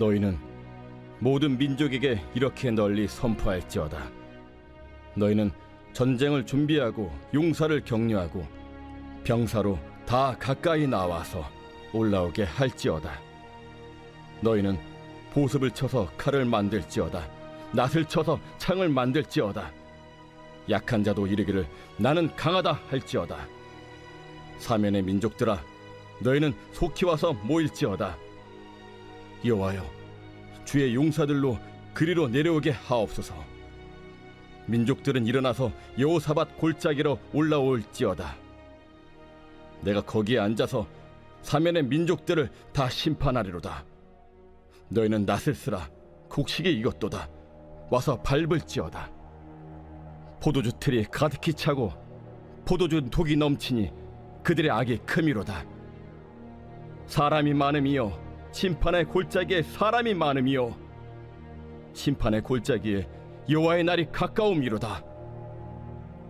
너희는 모든 민족에게 이렇게 널리 선포할지어다. 너희는 전쟁을 준비하고 용사를 격려하고 병사로 다 가까이 나와서 올라오게 할지어다. 너희는 보습을 쳐서 칼을 만들지어다. 낫을 쳐서 창을 만들지어다. 약한 자도 이르기를 나는 강하다 할지어다. 사면의 민족들아, 너희는 속히 와서 모일지어다. 여호와여, 주의 용사들로 그리로 내려오게 하옵소서. 민족들은 일어나서 여호사밧 골짜기로 올라올지어다. 내가 거기에 앉아서 사면의 민족들을 다 심판하리로다. 너희는 낫을 쓰라. 곡식이 익었도다. 와서 밟을지어다. 포도주 틀이 가득히 차고 포도주 독이 넘치니 그들의 악이 크미로다. 사람이 많음이요, 심판의 골짜기에 사람이 많음이요, 심판의 골짜기에 여호와의 날이 가까움이로다.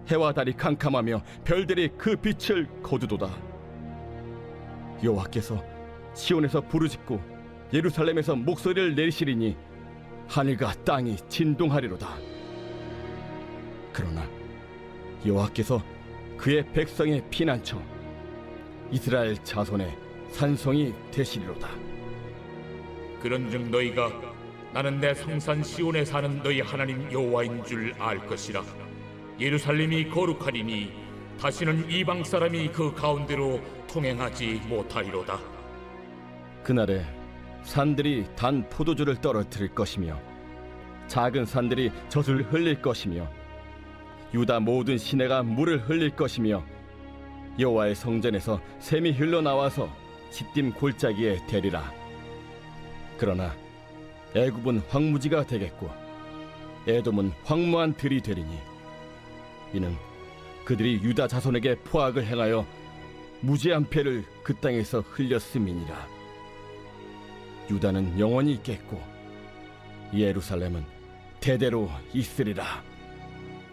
해와 달이 캄캄하며 별들이 그 빛을 거두도다. 여호와께서 시온에서 부르짖고 예루살렘에서 목소리를 내리시리니 하늘과 땅이 진동하리로다. 그러나 여호와께서 그의 백성의 피난처, 이스라엘 자손의 산성이 되시리로다. 그런즉 너희가 나는 내 성산 시온에 사는 너희 하나님 여호와인 줄 알 것이라. 예루살렘이 거룩하리니 다시는 이방 사람이 그 가운데로 통행하지 못하리로다. 그날에 산들이 단 포도주를 떨어뜨릴 것이며 작은 산들이 젖을 흘릴 것이며 유다 모든 시내가 물을 흘릴 것이며 여호와의 성전에서 샘이 흘러나와서 시딤 골짜기에 대리라. 그러나 애굽은 황무지가 되겠고 에돔은 황무한 들이 되리니 이는 그들이 유다 자손에게 포악을 행하여 무죄한 패를 그 땅에서 흘렸음이니라. 유다는 영원히 있겠고 예루살렘은 대대로 있으리라.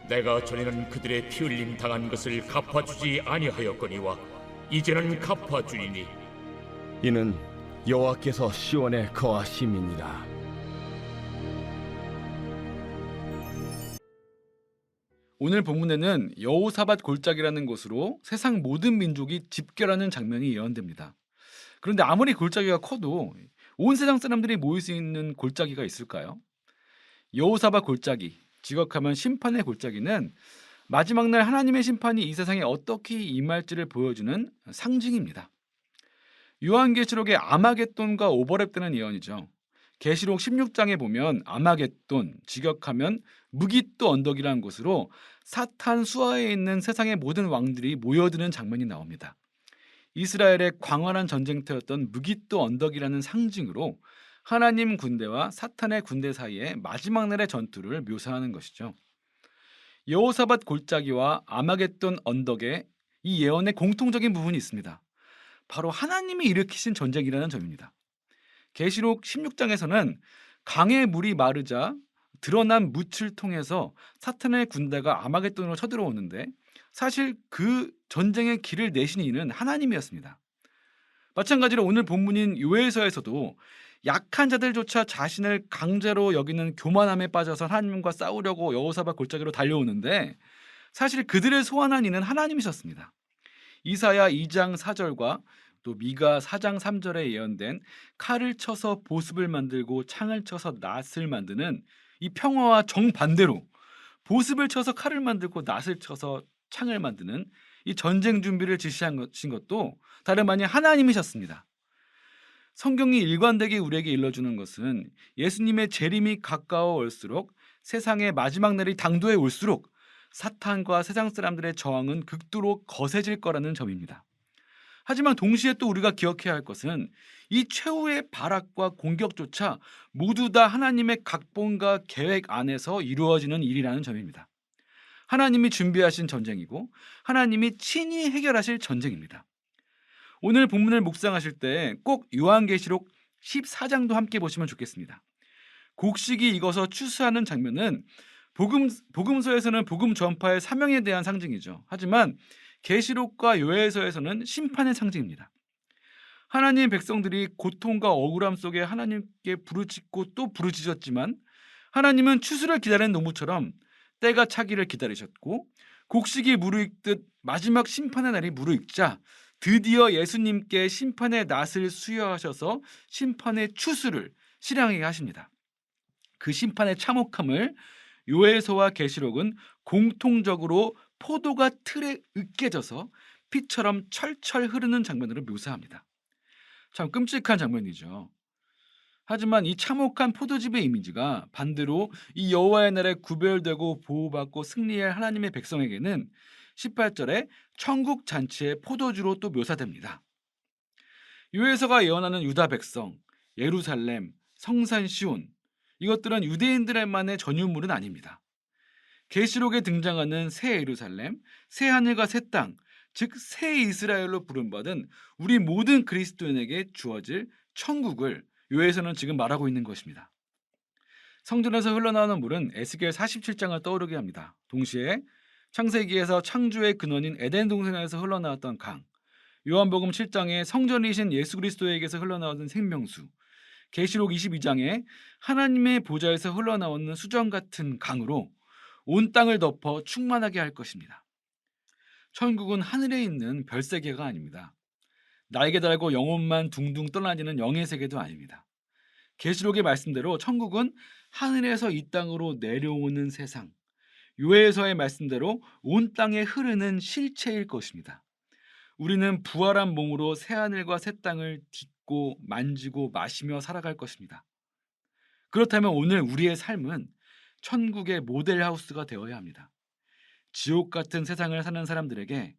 내가 전에는 그들의 피 흘림 당한 것을 갚아주지 아니하였거니와 이제는 갚아주리니 이는 여호와께서 시온에 거하심이니라. 오늘 본문에는 여호사밧 골짜기라는 곳으로 세상 모든 민족이 집결하는 장면이 예언됩니다. 그런데 아무리 골짜기가 커도 온 세상 사람들이 모일 수 있는 골짜기가 있을까요? 여호사밧 골짜기, 직역하면 심판의 골짜기는 마지막 날 하나님의 심판이 이 세상에 어떻게 임할지를 보여주는 상징입니다. 요한계시록의 아마겟돈과 오버랩되는 예언이죠. 계시록 16장에 보면 아마겟돈, 직역하면 무기또 언덕이라는 곳으로 사탄 수하에 있는 세상의 모든 왕들이 모여드는 장면이 나옵니다. 이스라엘의 광활한 전쟁터였던 무기또 언덕이라는 상징으로 하나님 군대와 사탄의 군대 사이의 마지막 날의 전투를 묘사하는 것이죠. 여호사밧 골짜기와 아마겟돈 언덕에 이 예언의 공통적인 부분이 있습니다. 바로 하나님이 일으키신 전쟁이라는 점입니다. 계시록 16장에서는 강의 물이 마르자 드러난 묻을 통해서 사탄의 군대가 아마겟돈으로 쳐들어오는데 사실 그 전쟁의 길을 내신 이는 하나님이었습니다. 마찬가지로 오늘 본문인 요엘서에서도 약한 자들조차 자신을 강제로 여기는 교만함에 빠져서 하나님과 싸우려고 여호사밧 골짜기로 달려오는데 사실 그들을 소환한 이는 하나님이셨습니다. 이사야 2장 4절과 또 미가 4장 3절에 예언된 칼을 쳐서 보습을 만들고 창을 쳐서 낫을 만드는 이 평화와 정반대로 보습을 쳐서 칼을 만들고 낫을 쳐서 창을 만드는 이 전쟁 준비를 지시한 것도 다름 아닌 하나님이셨습니다. 성경이 일관되게 우리에게 일러주는 것은 예수님의 재림이 가까워 올수록 세상의 마지막 날이 당도해 올수록 사탄과 세상 사람들의 저항은 극도로 거세질 거라는 점입니다. 하지만 동시에 또 우리가 기억해야 할 것은 이 최후의 발악과 공격조차 모두 다 하나님의 각본과 계획 안에서 이루어지는 일이라는 점입니다. 하나님이 준비하신 전쟁이고 하나님이 친히 해결하실 전쟁입니다. 오늘 본문을 묵상하실 때 꼭 요한계시록 14장도 함께 보시면 좋겠습니다. 곡식이 익어서 추수하는 장면은 복음서에서는 복음 전파의 사명에 대한 상징이죠. 하지만 계시록과 요엘서에서는 심판의 상징입니다. 하나님의 백성들이 고통과 억울함 속에 하나님께 부르짖고 또 부르짖었지만 하나님은 추수를 기다리는 농부처럼 때가 차기를 기다리셨고 곡식이 무르익듯 마지막 심판의 날이 무르익자 드디어 예수님께 심판의 낫을 수여하셔서 심판의 추수를 실행하게 하십니다. 그 심판의 참혹함을 요에서와 계시록은 공통적으로 포도가 틀에 으깨져서 피처럼 철철 흐르는 장면으로 묘사합니다. 참 끔찍한 장면이죠. 하지만 이 참혹한 포도즙의 이미지가 반대로 이 여호와의 날에 구별되고 보호받고 승리할 하나님의 백성에게는 18절에 천국 잔치의 포도주로 또 묘사됩니다. 요에서가 예언하는 유다 백성, 예루살렘, 성산 시온, 이것들은 유대인들만의 전유물은 아닙니다. 계시록에 등장하는 새 예루살렘, 새 하늘과 새 땅, 즉 새 이스라엘로 부름받은 우리 모든 그리스도인에게 주어질 천국을 요에서는 지금 말하고 있는 것입니다. 성전에서 흘러나오는 물은 에스겔 47장을 떠오르게 합니다. 동시에 창세기에서 창조의 근원인 에덴 동산에서 흘러나왔던 강, 요한복음 7장에 성전이신 예수 그리스도에게서 흘러나오는 생명수, 계시록 22장에 하나님의 보좌에서 흘러나오는 수정 같은 강으로 온 땅을 덮어 충만하게 할 것입니다. 천국은 하늘에 있는 별세계가 아닙니다. 날개 달고 영혼만 둥둥 떠다니는 영의 세계도 아닙니다. 계시록의 말씀대로 천국은 하늘에서 이 땅으로 내려오는 세상, 요에서의 말씀대로 온 땅에 흐르는 실체일 것입니다. 우리는 부활한 몸으로 새 하늘과 새 땅을 딛고 만지고 마시며 살아갈 것입니다. 그렇다면 오늘 우리의 삶은 천국의 모델하우스가 되어야 합니다. 지옥 같은 세상을 사는 사람들에게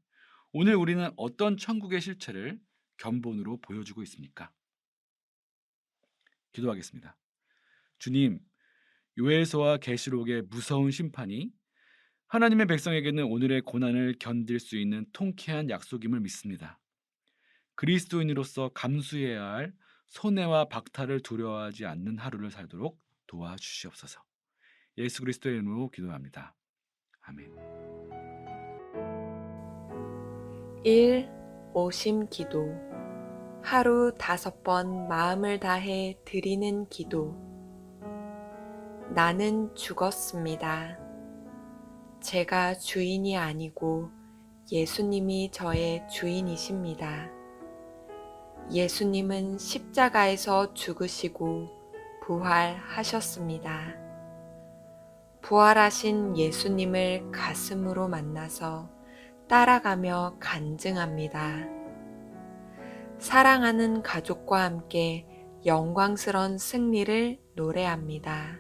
오늘 우리는 어떤 천국의 실체를 견본으로 보여주고 있습니까? 기도하겠습니다. 주님, 요에서와 계시록의 무서운 심판이 하나님의 백성에게는 오늘의 고난을 견딜 수 있는 통쾌한 약속임을 믿습니다. 그리스도인으로서 감수해야 할 손해와 박탈을 두려워하지 않는 하루를 살도록 도와주시옵소서. 예수 그리스도의 이름으로 기도합니다. 아멘. 1. 오심 기도. 하루 5번 마음을 다해 드리는 기도. 나는 죽었습니다. 제가 주인이 아니고 예수님이 저의 주인이십니다. 예수님은 십자가에서 죽으시고 부활하셨습니다. 부활하신 예수님을 가슴으로 만나서 따라가며 간증합니다. 사랑하는 가족과 함께 영광스러운 승리를 노래합니다.